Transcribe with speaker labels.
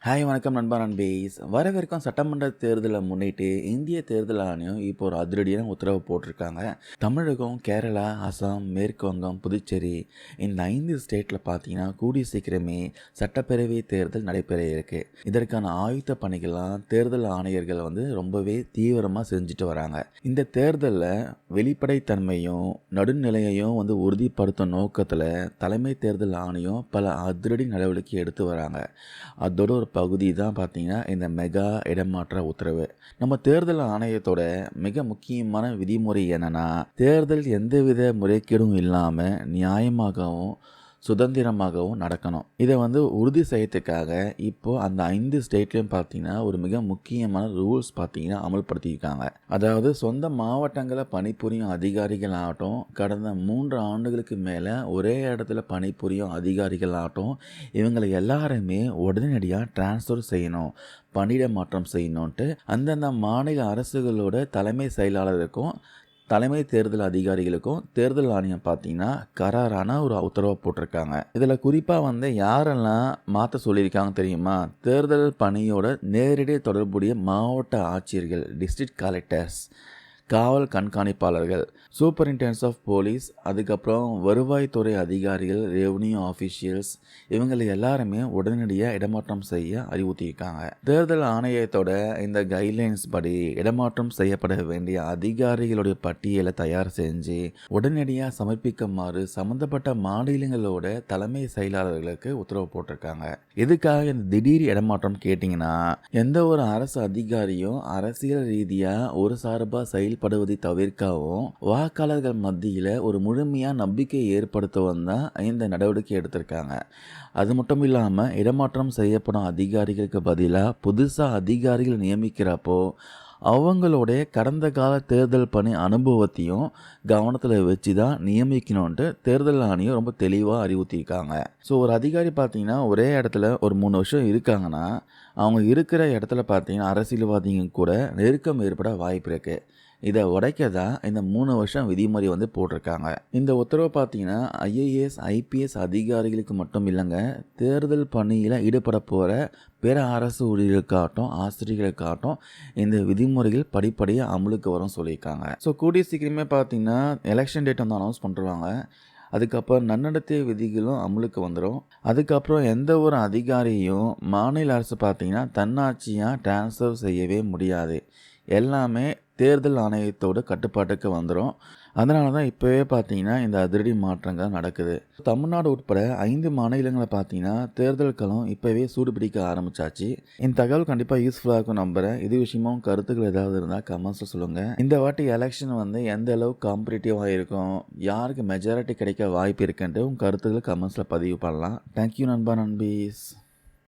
Speaker 1: Hi வணக்கம் நண்பா நண்பீஸ். வரவிருக்கும் சட்டமன்ற தேர்தலை முன்னிட்டு இந்திய தேர்தல் ஆணையம் இப்போ ஒரு அதிரடியான உத்தரவு போட்டிருக்காங்க. தமிழகம், கேரளா, அசாம், மேற்கு வங்கம், புதுச்சேரி இந்த 5 ஸ்டேட்டில் பார்த்தீங்கன்னா கூடிய சீக்கிரமே சட்டப்பேரவை தேர்தல் நடைபெற இருக்கு. இதற்கான ஆயுத பணிகள்லாம் தேர்தல் ஆணையர்கள் ரொம்பவே தீவிரமாக செஞ்சுட்டு வராங்க. இந்த தேர்தலில் வெளிப்படைத்தன்மையும் நடுநிலையையும் உறுதிப்படுத்தும் நோக்கத்தில் தலைமை தேர்தல் ஆணையம் பல அதிரடி நடவடிக்கை எடுத்து வராங்க. அதோட ஒரு பகுதி தான் பார்த்தீங்கன்னா இந்த மெகா இடமாற்ற உத்தரவு. நம்ம தேர்தல் ஆணையத்தோட மிக முக்கியமான விதிமுறை என்னன்னா, தேர்தல் எந்தவித முறைகேடும் இல்லாமல் நியாயமாகவும் சுதந்திரமாகவும் நடக்கணும். இதை உறுதி செய்யறதுக்காக இப்போ அந்த 5 ஸ்டேட்லையும் பார்த்தீங்கன்னா ஒரு மிக முக்கியமான ரூல்ஸ் பார்த்தீங்கன்னா அமல்படுத்தியிருக்காங்க. அதாவது சொந்த மாவட்டங்களில் பணிபுரியும் அதிகாரிகள் ஆகட்டும், கடந்த 3 ஆண்டுகளுக்கு மேலே ஒரே இடத்துல பணிபுரியும் அதிகாரிகள் ஆகட்டும், இவங்களை எல்லாருமே உடனடியாக டிரான்ஸ்ஃபர் செய்யணும், பணியிட மாற்றம் செய்யணுன்ட்டு அந்தந்த மாநில அரசுகளோட தலைமை செயலாளருக்கும் தலைமை தேர்தல் அதிகாரிகளுக்கும் தேர்தல் ஆணையம் பார்த்தீங்கன்னா கராரான ஒரு உத்தரவை போட்டிருக்காங்க. இதில் குறிப்பாக யாரெல்லாம் மாற்ற சொல்லியிருக்காங்க தெரியுமா? தேர்தல் பணியோட நேரடி தொடர்புடைய மாவட்ட ஆட்சியர்கள், டிஸ்ட்ரிக்ட் கலெக்டர்ஸ், காவல் கண்காணிப்பாளர்கள், சூப்பரிண்டென்டன்ஸ் ஆஃப் போலீஸ், அதுக்கப்புறம் வருவாய்த்துறை அதிகாரிகள், ரெவன்யூ ஆஃபீஷியல்ஸ், இவங்களை எல்லாருமே உடனடியாக இடமாற்றம் செய்ய அறிவுறுத்தியிருக்காங்க. தேர்தல் ஆணையத்தோட இந்த கைட்லைன்ஸ் படி இடமாற்றம் செய்யப்பட வேண்டிய அதிகாரிகளுடைய பட்டியலை தயார் செஞ்சு உடனடியாக சமர்ப்பிக்குமாறு சம்பந்தப்பட்ட மாநிலங்களோட தலைமை செயலாளர்களுக்கு உத்தரவு போட்டிருக்காங்க. எதுக்காக இந்த திடீர் இடமாற்றம் கேட்டிங்கன்னா, எந்த ஒரு அரசு அதிகாரியும் அரசியல் ரீதியாக ஒரு சார்பாக செயல்படுவதை தவிர்க்கவும் வாக்காளர்கள் மத்தியில் ஒரு முழுமையாக நம்பிக்கையை ஏற்படுத்தவும் தான் இந்த நடவடிக்கை எடுத்திருக்காங்க. அது மட்டும் இல்லாமல் இடமாற்றம் செய்யப்படும் அதிகாரிகளுக்கு பதிலாக புதுசாக அதிகாரிகள் நியமிக்கிறப்போ அவங்களுடைய கடந்த கால தேர்தல் பணி அனுபவத்தையும் கவனத்தில் வச்சு தான் நியமிக்கணுன்ட்டு தேர்தல் ஆணையம் ரொம்ப தெளிவாக அறிவுறுத்தியிருக்காங்க. ஸோ ஒரு அதிகாரி பார்த்தீங்கன்னா ஒரே இடத்துல ஒரு 3 வருஷம் இருக்காங்கன்னா அவங்க இருக்கிற இடத்துல பார்த்தீங்கன்னா அரசியல்வாதிங்க கூட நெருக்கம் ஏற்பட வாய்ப்பு இருக்குது. இதை உடைக்க தான் இந்த 3 வருஷம் விதிமுறை போட்டிருக்காங்க. இந்த உத்தரவு பார்த்தீங்கன்னா ஐஏஎஸ், ஐபிஎஸ் அதிகாரிகளுக்கு மட்டும் இல்லைங்க, தேர்தல் பணியில் ஈடுபட போகிற பிற அரசு ஊழியர்களுக்காகட்டும், ஆசிரியர்களுக்காகட்டும் இந்த விதிமுறைகள் படிப்படியாக அமலுக்கு வரும் சொல்லியிருக்காங்க. ஸோ கூடிய சீக்கிரமே பார்த்தீங்கன்னா எலெக்ஷன் டேட் அனௌன்ஸ் பண்ணுறாங்க. அதுக்கப்புறம் நன்னடத்தை விதிகளும் அமலுக்கு வந்துடும். அதுக்கப்புறம் எந்த ஒரு அதிகாரியும் மாநில அரசு பார்த்தீங்கன்னா தன்னாட்சியாக டிரான்ஸ்ஃபர் செய்யவே முடியாது. எல்லாமே தேர்தல் ஆணையத்தோட கட்டுப்பாட்டுக்கு வந்துடும். அதனால தான் இப்போவே பார்த்தீங்கன்னா இந்த அதிரடி மாற்றங்கள் நடக்குது. தமிழ்நாடு உட்பட 5 மாநிலங்களை பார்த்தீங்கன்னா தேர்தல் களம் இப்போவே சூடுபிடிக்க ஆரம்பிச்சாச்சு. இந்த தகவல் கண்டிப்பாக யூஸ்ஃபுல்லாக இருக்கும் நம்புகிறேன். இது விஷயமும் கருத்துக்கள் ஏதாவது இருந்தால் கமெண்ட்ஸில் சொல்லுங்கள். இந்த வாட்டி எலெக்ஷன் எந்த அளவுக்கு காம்படிட்டிவாக இருக்கும், யாருக்கு மெஜாரிட்டி கிடைக்க வாய்ப்பு இருக்குன்ட்டு உங்கள் கருத்துக்களை கமெண்ட்ஸில் பதிவு பண்ணலாம். தேங்க்யூ நண்பா நண்பீஸ்.